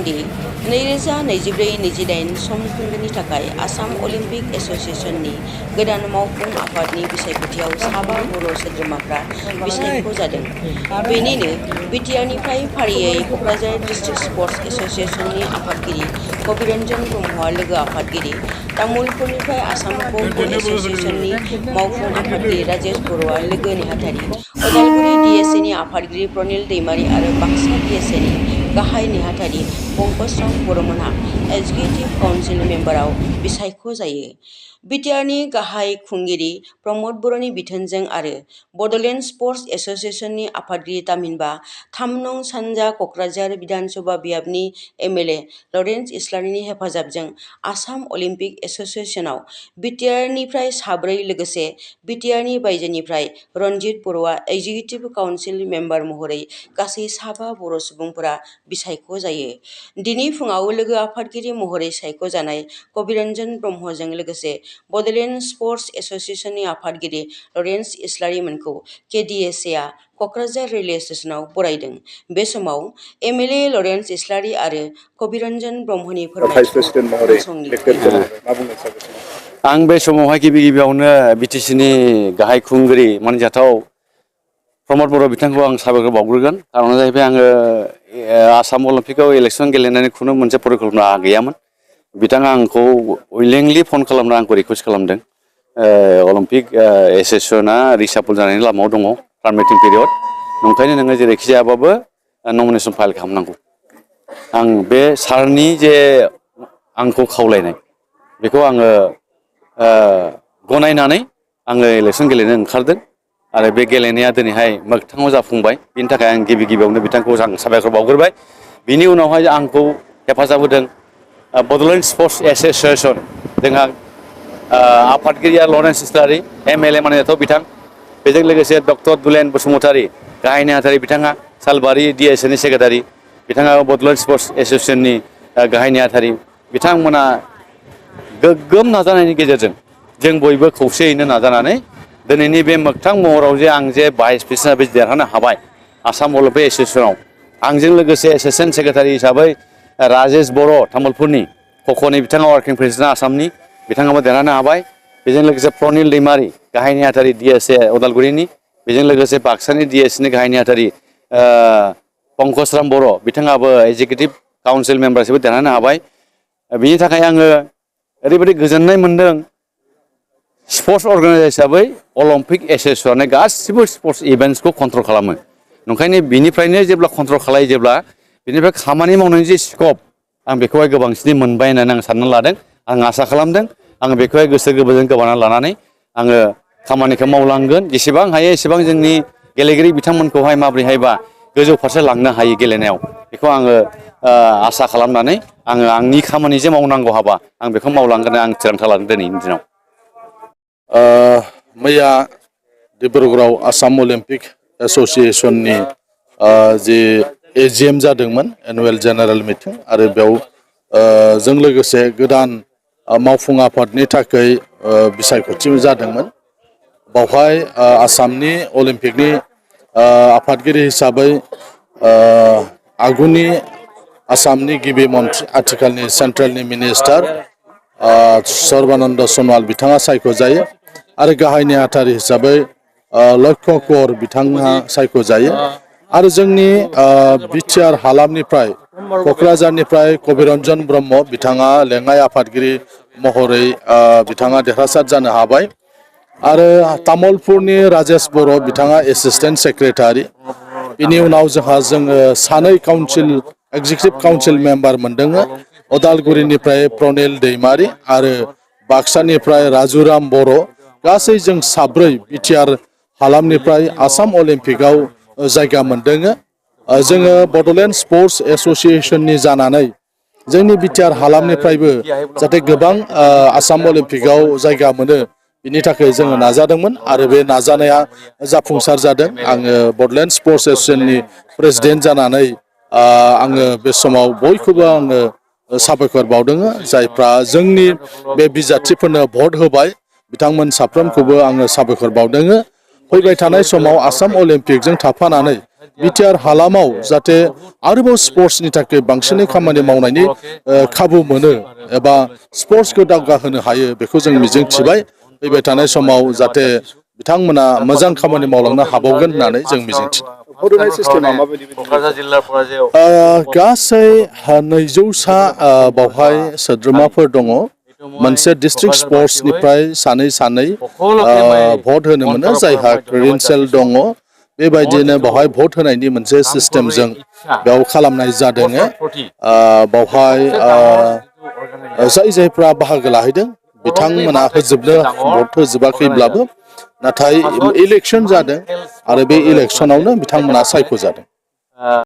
दि 2024-28 समखोन्दोनि थाखाय आसाम अलिम्पिक एस'सिएशननि गोदान मावफुं आफादनि बिसायख'थियाव साबा बर' सोद्रोमाफ्रा बिसायख' जादों। बेनिनो बिटिआरनिफ्राय फारियै क'क्राझार डिस्ट्रिक्ट स्पर्ट्स एस'सिएशननि आफादगिरि कबिरन्जन ब्रह्मआ लोगो आफादगिरि, तामुलपुरनिफ्राय आसाम खो खो एस'सिएशननि मावफुं आफादगिरि राजेश बर'आ लोगो नेहाथारि, उदालगुरि डिएसएनि आफादगिरि प्रनिल दैमारी आरो बाक्सा डिएसएनि गाहाय नेहाथारि पंकजराव बर'मोनहा एक्जिकिउटिभ काउन्सिल मेम्बाराव बिसायख' जायो। बिटिआरनि गाहाय खुंगिरि प्रमद बर'नि बिथोनजों आरो बड'लेण्ड स्पर्ट्स एस'सिएशननि आफादगिरि तामहिनबा 3 नं सानजा क'क्राझार बिधानसभा बियाबनि एमएलए लरेन्स इस्लारिनि हेफाजाबजों आसाम अलिम्पिक एस'सिएशनाव बिटिआरनिफ्राय 4 लोगोसे बिटिआरनि बायजोनिफ्राय रनजित बर'आ एक्जिकिउटिभ काउन्सिल मेम्बार महरै गासै 7 बर' सुबुंफोरा बिसायख' जायो। दिनै फुङाव लोगो आफादगिरि महरै सायख'जानाय कबिरन्जन ब्रह्मजों लोगोसे बड'लेण्ड स्पर्ट्स एस'सिएशननि आफादगिरि लरेन्स इस्लारिमोनखौ केडिएसएआ क'क्राझार रेलवे स्टेशनाव बरायदों। बे समाव एमएलए लरेन्स इस्लारि आरो कबिरन्जन ब्रह्मनि फोरमायथिखौ खोनासंनि। आं बे समावहाय गिबियावनो बिटिसिनि गाहाय खुंगिरि मानजाथाव प्रमद बर' बिथांखौ आं साबायखर बावग्रोगोन। कारना जाहैबाय आङो आसाम अलिम्पिकआव इलेक्सन गेलेनायनि खुनु मोनसे परिकल्पना गैयामोन। बिथाङा आंखौ उइलिंलि फन खालामना आंखौ रिकुवेस्ट खालामदों। अलिम्पिक एस'सिएशना रिसाफल जानायनि लामायाव दङ पारमिटिं पिरियड, नंखायनो नोङो जेरैखि जायाबाबो नमिनेसन फाइल खालामनांगौ। आं बे सारनि जे आंखौ खावलायनाय बेखौ आङो गनायनानै आङो इलेक्सन गेलेनो ओंखारदों आरो बे गेलेनाया दिनैहाय मोगथाङाव जाफुंबाय। बिनि थाखाय आं गिबियावनो बिथांखौ आं साबायखर बावग्रोबाय। बिनि उनावहाय आंखौ हेफाजाब होदों बड'लेण्ड स्पर्ट्स एस'सिएशन, जोंहा आफादगिरिया लरेन्स इस्लारि, एमएलए मानजाथाव बिथां, बेजों लोगोसे डक्टर दुलेन बसुमतारी गाहाय नेहाथारि, बिथाङा सालबारि डिएसएनि सेक्रेटारि, बिथाङा बड'लेण्ड स्पर्ट्स एस'सिएशननि गाहाय नेहाथारि। बिथांमोना गोग्गोम नाजानायनि गेजेरजों जों बयबो खौसेयैनो नाजानानै दिनैनि बे मोगथां महराव जे आं जे भाइस प्रेसिडेन्ट हिसाबै देरहानो हाबाय आसाम अलिम्पिक एस'सिएशनाव, आंजों लोगोसे एसिस्टेन्ट सेक्रेटारि हिसाबै राजेश बर' तामुलपुरनि, ख'ख'नि बिथाङा वार्किं प्रेसिडेन्ट आसामनि, बिथाङाबो देरहानो हाबाय। बेजों लोगोसे प्रनिल दैमारी गाहाय नेहाथारि डिएसए उदालगुरिनि, बेजों लोगोसे बाक्सानि डिएसएनि गाहाय नेहाथारि पंकजराव बर' बिथाङाबो एक्जिकिउटिभ काउन्सिल मेम्बार हिसाबै देरहानो हाबाय। बिनि थाखाय आङो ओरैबायदि गोजोननाय मोन्दों। स्पर्ट्स अर्गानाइजार हिसाबै अलिम्पिक एस'सिएशना गासिबो स्पर्ट्स इभेन्ट्सखौ कन्ट्रल खालामो। ओंखायनो बिनिफ्रायनो जेब्ला कन्ट्रल खालायो, जेब्ला बिनिफ्राय खामानि मावनायनि जे स्कप, आं बेखौहाय गोबांसिनै मोनबाय होननानै आं सानना लादों। आं आसा खालामदों आङो बेखौहाय गोसो गोरबोजों गोबाना लानानै आङो खामानिखौ मावलांगोन। जेसेबां हायो एसेबां जोंनि गेलेगिरि बिथांमोनखौहाय माबोरैहायबा गोजौ फारसे लांनो हायो गेलेनायाव, बेखौ आङो आसा खालामनानै आङो आंनि खामानि जे मावनांगौ हाबा आं बेखौ मावलांगोन आं थिरांथा लादों दिनैनि दिनाव। मैया डिब्रुगड़आव आसाम अलिम्पिक एस'सिएशननि जि एजिएम जादोंमोन, एनुवेल जेनेरेल मिटिं, आरो बेयाव जों लोगोसे गोदान मावफुं आफादनि थाखाय बिसायख'थि जादोंमोन। बावहाय आसामनि अलिम्पिकनि आफादगिरि हिसाबै आगुनि आसामनि गिबि मन्थ्रि, आथिखालनि सेन्ट्रेलनि मिनिस्टार सर्बानन्द सन'वाल बिथाङा सायख'जायो आरो गाहाय नेहाथारि हिसाबै यख'ज बिथाङा सायख'जायो। आरो जोंनि बिटिआर हालामनिफ्राय क'क्राझारनिफ्राय कबिरन्जन ब्रह्म बिथाङा लेङाइ आफादगिरि महरै बिथाङा देरहासार जानो हाबाय। आरो तामुलपुरनि राजेश बर' बिथाङा एसिस्टेन्ट सेक्रेटारि। बिनि उनाव जोङो 2 काउन्सिल एक्जिकिउटिभ काउन्सिल मेम्बार मोनदों। उदालगुरिनिफ्राय प्रनिल दैमारी आरो बाक्सानिफ्राय राजुराम बर'। गासै जों 4 बिटिआर हालामनिफ्राय आसाम अलिम्पिकआव जायगा मोनदों। जोङो बड'लेण्ड स्पर्ट्स एस'सिएशननि जानानै जोंनि बिटिआर हालामनिफ्रायबो जाहाथे गोबां आसाम अलिम्पिकआव जायगा मोनो, बिनि थाखाय जोङो नाजादोंमोन आरो बे नाजानाया जाफुंसार जादों। आङो बड'लेण्ड स्पर्ट्स एस'सिएशननि प्रेसिडेन्ट जानानै आङो बे समाव बयखौबो आङो साबायखर बावदों। जायफ्रा जोंनि बे बिजाथिफोरनो भट होबाय बिथांमोन साफ्रोमखौबो आङो साबायखर बावदों। फैबाय थानाय समाव आसाम अलिम्पिकजों थाफानानै बिटिआर हालामाव जाहाथे आरोबाव स्पर्ट्सनि थाखाय बांसिनै खामानि मावनायनि खाबु मोनो एबा स्पर्ट्सखौ दावगाहोनो हायो बेखौ जों मिजिंथिबाय फैबाय थानाय समाव जाहाथे बिथांमोना मोजां खामानि मावलांनो हाबावगोन होननानै जों मिजिंथियो गासै 200सा बावहाय सोद्रोमाफोर दङ मोनसे डिस्ट्रिक्ट स्पर्ट्सनिफ्राय सानै भट होनो मोनो जायहा क्रेडेन्सियेल दङ बेबायदिनो बावहाय भट होनायनि मोनसे सिस्टेमजों बेयाव खालामनाय जादों बावहाय जायफ्रा बाहागो लाहैदों बिथांमोना होजोबनो भट होजोबाखैब्लाबो नाथाय इलेक्सन जादों आरो बे इलेक्सनावनो बिथांमोना सायख'जादों